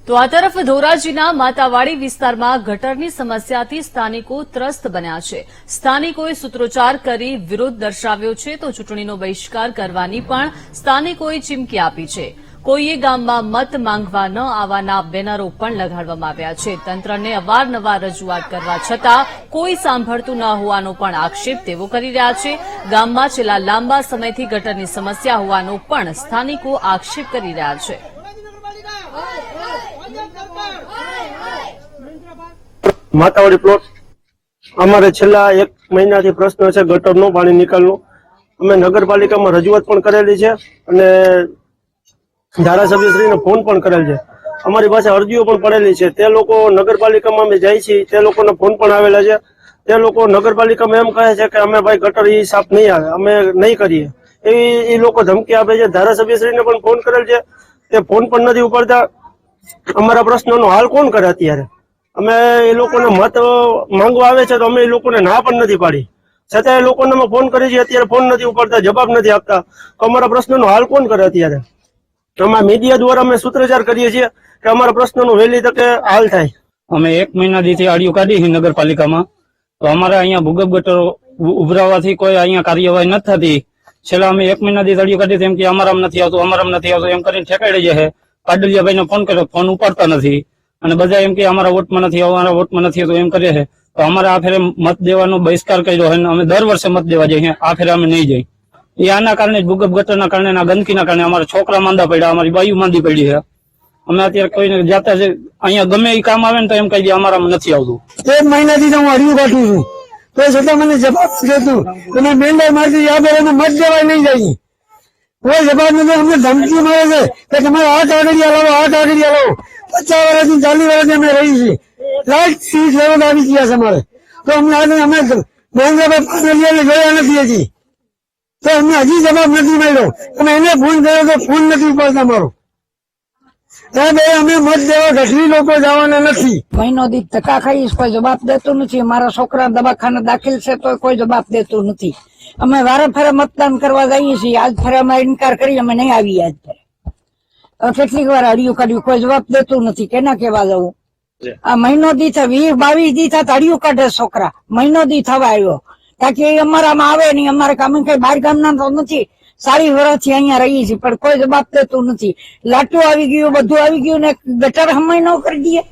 તો આ તરફ ધોરાજીના માતાવાડી વિસ્તારમાં ગટરની સમસ્યાથી સ્થાનિકો ત્રસ્ત બન્યા છે। સ્થાનિકોએ સૂત્રોચ્ચાર કરી વિરોધ દર્શાવ્યો છે તો ચૂંટણીનો બહિષ્કાર કરવાની પણ સ્થાનિકોએ ચીમકી આપી છે। કોઈએ ગામમાં મત માંગવા ન આવવાના બેનરો પણ લગાડવામાં આવ્યા છે। તંત્રને અવારનવાર રજૂઆત કરવા છતાં કોઈ સાંભળતું ન હોવાનો પણ આક્ષેપ તેઓ કરી રહ્યા છે। ગામમાં છેલ્લા લાંબા સમયથી ગટરની સમસ્યા હોવાનો પણ સ્થાનિકો આક્ષેપ કરી રહ્યા છે। માતાવાડી પ્લોટ અમારે છેલ્લા 1 મહિનાથી પ્રશ્ન છે ગટરનો, પાણી નિકાલનો। અમે નગરપાલિકામાં રજૂઆત પણ કરેલી છે અને ધારાસભ્યશ્રીને ફોન પણ કરેલ છે। અમારી પાસે અરજીઓ પણ પડેલી છે। તે લોકો નગરપાલિકામાં અમે જાય છીએ, તે લોકોને ફોન પણ આવેલા છે। તે લોકો નગરપાલિકામાં એમ કહે છે કે અમે ભાઈ ગટર ઈ સાફ નહીં આવે, અમે નહીં કરીએ, એવી એ લોકો ધમકી આપે છે। ધારાસભ્યશ્રીને પણ ફોન કરેલ છે, તે ફોન પણ નથી ઉપાડતા। અમારા પ્રશ્નનો હાલ કોણ કરે અત્યારે? અમે એ લોકોને મત માંગવા આવે છે તો અમે એ લોકોને ના પણ નથી પાડી, છતાં એ લોકોને અમે ફોન કરી છીએ, અત્યારે ફોન નથી ઉપાડતા, જવાબ નથી આપતા। તો અમારા પ્રશ્નનો હાલ કોણ કરે અત્યારે? અમારા મીડિયા દ્વારા અમે સૂત્રોચ્ચાર કરીએ છીએ કે અમારા પ્રશ્નનો વહેલી તકે હાલ થાય। અમે 1 મહિનાથી આડીઓ કાઢી છે નગરપાલિકામાં, તો અમારે અહીંયા ભૂગર્ભ ગટરો ઉભરાવાથી કોઈ અહીંયા કાર્યવાહી નથી થતી। છેલ્લા અમે 1 મહિનાથી આડીઓ કાઢી એમ કે અમારામ નથી આવતું, અમારામ નથી આવતું એમ કરીને ઠેકાડી જાય। પાડલિયાભાઈને ફોન કર્યો, ફોન ઉપાડતા નથી અને બધા એમ કે અમારા વોટમાં નથી આવતું, અમારા વોટમાં નથી આવતું એમ કરે છે। તો અમારે આ ફેરે મત દેવાનો બહિષ્કાર કર્યો છે। અમે દર વર્ષે મત દેવા જઈએ, આ ફેરે અમે નહીં જઈએ। એ આના કારણે જ ભૂગર્ભ ગટરના કારણે, ગંદકીના કારણે અમારા છોકરા માંદા પડ્યા, અમારી બાયુ માંદી પડી છે। અમે અત્યારે કોઈને જાતા છે અહીંયા ગમે એ કામ આવે ને તો એમ કહી દે અમારામાં નથી આવતું। 1 મહિનાથી હું અડિયું કાઢું છું, તો છતાં મને જવાબ દેતું તમે મેન્ડર મારથી યાદ આવે મત દેવા નહીં જાય, કોઈ જવાબ નથી। અમને ધમકી મળે છે કે તમારે આ કાગળિયા લાવો, આ કાગળિયા લાવો। 50 વર્ષથી 40 વર્ષથી અમે રહી છીએ, લાઈટ સીટ લેવલ આવી ગયા છે અમારે, તો અમને આજે અમે મહેન્દ્રભાઈ પાટલિયાને ગયા નથી હજી, તો અમને હજી જવાબ નથી મળ્યો। તમે એને ફોન કર્યો તો ફોન નથી ઉપાડતા મારો। અમે મત દેવા ગઢવી લોકો જવાના નથી। મહિનો દીઠ ધક્કા ખાઈશ, કોઈ જવાબ દેતું નથી। મારા છોકરા દવાખાને દાખલ છે તો કોઈ જવાબ દેતું નથી। અમે વારે ફરે મતદાન કરવા જઈએ છીએ, આજ ફરે અમે ઇનકાર કરી અમે નહીં આવીએ। આજ ફરે કેટલીક વાર હડિયું કાઢ્યું, કોઈ જવાબ દેતું નથી, કેના કેવા જવું? આ મહિનો દીઠ 20-22 દી થતા હડિયું કાઢે છોકરા, મહિનો દી થવા આવ્યો, તાકી અમારામાં આવે નહીં। અમારે અમે કઈ બહાર ગામના તો નથી, 40 વર્ષથી અહીંયા રહીએ છીએ, પણ કોઈ જવાબ દેતું નથી। લાટું આવી ગયું, બધું આવી ગયું ને ગટર હમાય ન કરી દઈએ।